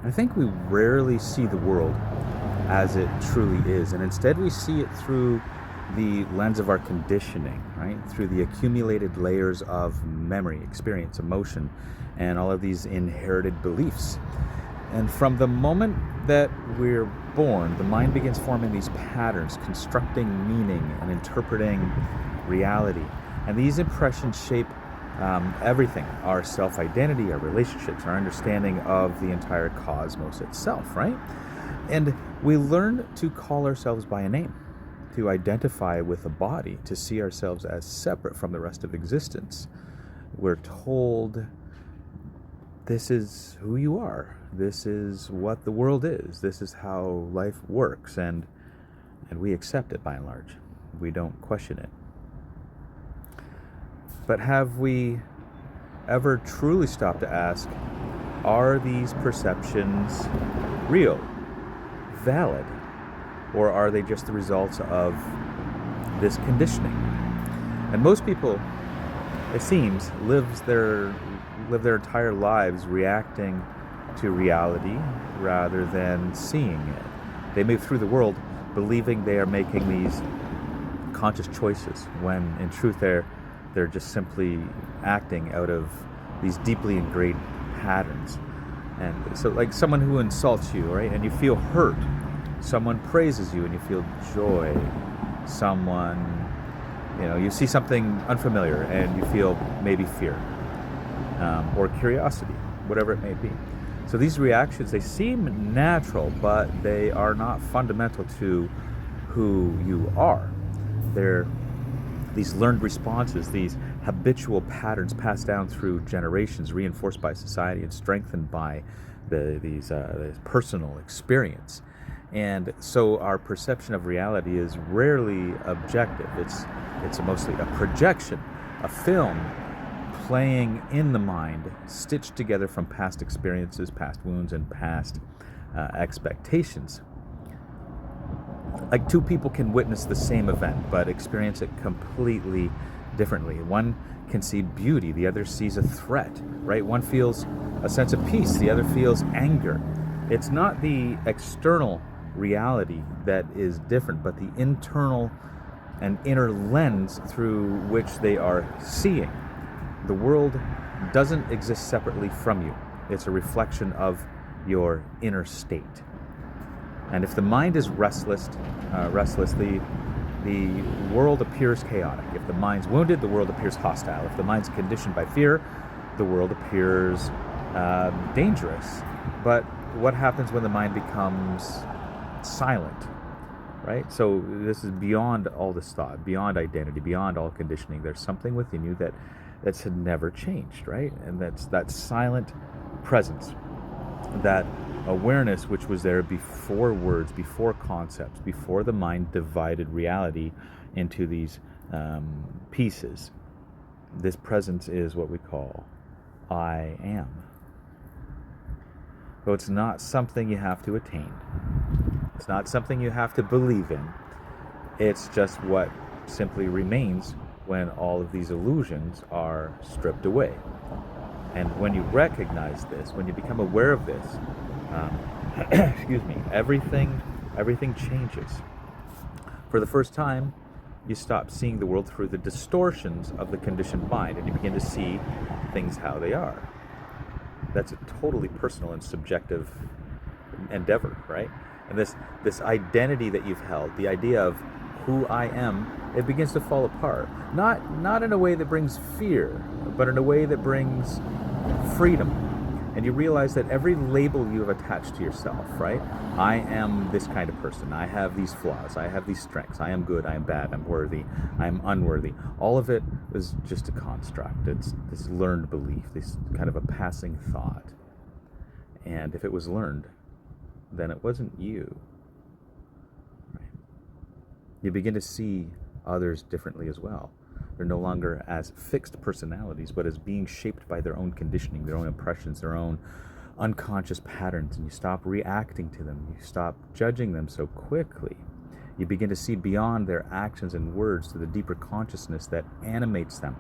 I think we rarely see the world as it truly is, and instead we see it through the lens of our conditioning, right? Through the accumulated layers of memory, experience, emotion, and all of these inherited beliefs. And from the moment that we're born, the mind begins forming these patterns, constructing meaning and interpreting reality. And these impressions shape everything, our self-identity, our relationships, our understanding of the entire cosmos itself, right? And we learn to call ourselves by a name, to identify with a body, to see ourselves as separate from the rest of existence. We're told this is who you are, this is what the world is, this is how life works, and we accept it by and large. We don't question it. But have we ever truly stopped to ask, are these perceptions real, valid, or are they just the results of this conditioning? And most people, it seems, live their entire lives reacting to reality rather than seeing it. They move through the world believing they are making these conscious choices when in truth they're just simply acting out of these deeply ingrained patterns. And so like someone who insults you, right, and you feel hurt. Someone praises you and you feel joy. Someone, you see something unfamiliar and you feel maybe fear or curiosity, whatever it may be. So these reactions, they seem natural, but they are not fundamental to who you are. They're these learned responses, these habitual patterns passed down through generations, reinforced by society and strengthened by these personal experience. And so our perception of reality is rarely objective. It's mostly a projection, a film playing in the mind, stitched together from past experiences, past wounds, and past expectations. Like two people can witness the same event, but experience it completely differently. One can see beauty, the other sees a threat, right? One feels a sense of peace, the other feels anger. It's not the external reality that is different, but the internal and inner lens through which they are seeing. The world doesn't exist separately from you. It's a reflection of your inner state. And if the mind is restless, the world appears chaotic. If the mind's wounded, the world appears hostile. If the mind's conditioned by fear, the world appears dangerous. But what happens when the mind becomes silent, right? So this is beyond all this thought, beyond identity, beyond all conditioning. There's something within you that's never changed, right? And that's that silent presence, that awareness which was there before words, before concepts, before the mind divided reality into these pieces. This presence is what we call I am. So it's not something you have to attain. It's not something you have to believe in. It's just what simply remains when all of these illusions are stripped away. And when you recognize this, when you become aware of this, excuse me, everything changes. For the first time, you stop seeing the world through the distortions of the conditioned mind, and you begin to see things how they are. That's a totally personal and subjective endeavor, right? And this identity that you've held, the idea of who I am, it begins to fall apart. Not in a way that brings fear, but in a way that brings freedom. And you realize that every label you have attached to yourself, right? I am this kind of person. I have these flaws. I have these strengths. I am good. I am bad. I'm worthy. I am unworthy. All of it is just a construct. It's this learned belief, this kind of a passing thought. And if it was learned, then it wasn't you. Right? You begin to see others differently as well. They're no longer as fixed personalities, but as being shaped by their own conditioning, their own impressions, their own unconscious patterns, and you stop reacting to them. You stop judging them so quickly. You begin to see beyond their actions and words to the deeper consciousness that animates them,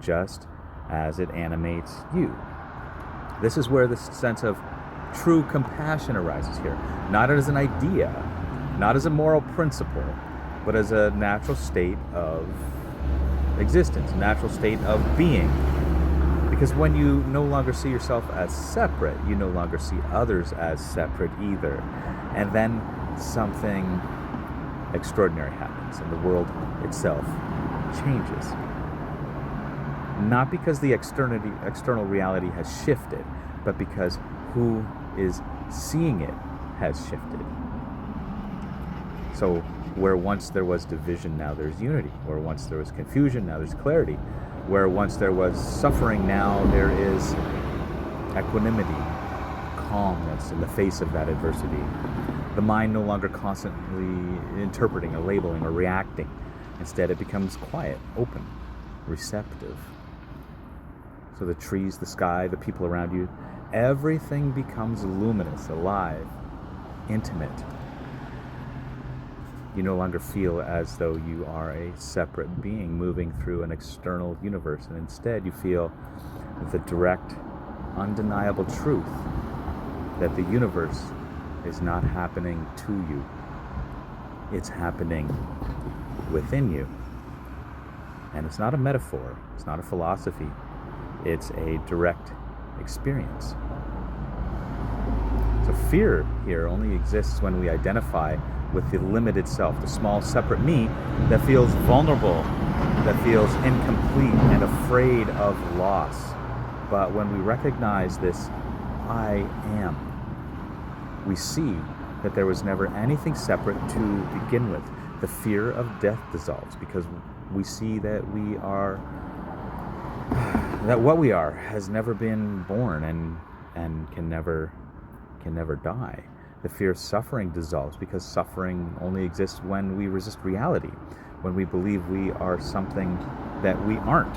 just as it animates you. This is where this sense of True compassion arises here, not as an idea, not as a moral principle, but as a natural state of existence, a natural state of being. Because when you no longer see yourself as separate, you no longer see others as separate either. And then something extraordinary happens, and the world itself changes. Not because the external reality has shifted, but because who is seeing it has shifted. So where once there was division, now there's unity. Where once there was confusion, now there's clarity. Where once there was suffering, now there is equanimity, calmness in the face of that adversity. The mind no longer constantly interpreting or labeling or reacting. Instead, it becomes quiet, open, receptive. So the trees, the sky, the people around you, everything becomes luminous, alive, intimate. You no longer feel as though you are a separate being moving through an external universe, and instead you feel the direct, undeniable truth that the universe is not happening to you. It's happening within you. And it's not a metaphor, it's not a philosophy, it's a direct experience. So fear here only exists when we identify with the limited self, the small separate me that feels vulnerable, that feels incomplete and afraid of loss. But when we recognize this I am, we see that there was never anything separate to begin with. The fear of death dissolves because we see that what we are has never been born and can never die. The fear of suffering dissolves because suffering only exists when we resist reality, when we believe we are something that we aren't.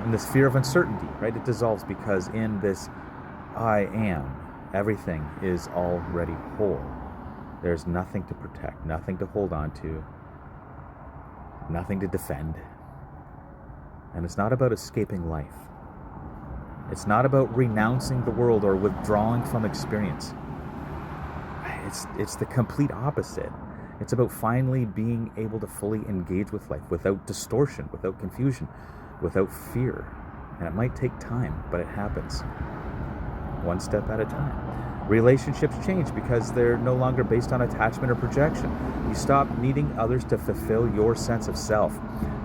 And this fear of uncertainty, right? It dissolves because in this I am, everything is already whole. There's nothing to protect, nothing to hold on to, nothing to defend. And it's not about escaping life. It's not about renouncing the world or withdrawing from experience. It's the complete opposite. It's about finally being able to fully engage with life without distortion, without confusion, without fear. And it might take time, but it happens. One step at a time. Relationships change because they're no longer based on attachment or projection. You stop needing others to fulfill your sense of self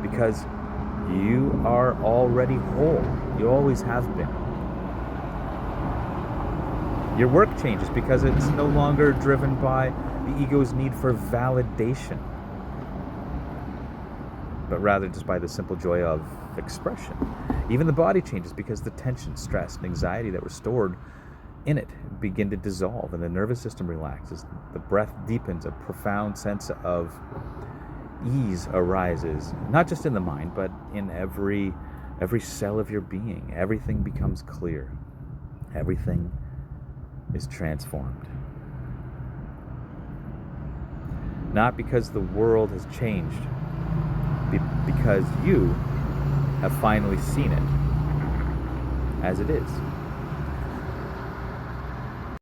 because you are already whole. You always have been. Your work changes because it's no longer driven by the ego's need for validation, but rather just by the simple joy of expression. Even the body changes because the tension, stress, and anxiety that were stored in it begin to dissolve, and the nervous system relaxes. The breath deepens. A profound sense of ease arises, not just in the mind, but in every cell of your being. Everything becomes clear. Everything is transformed. Not because the world has changed, because you have finally seen it as it is.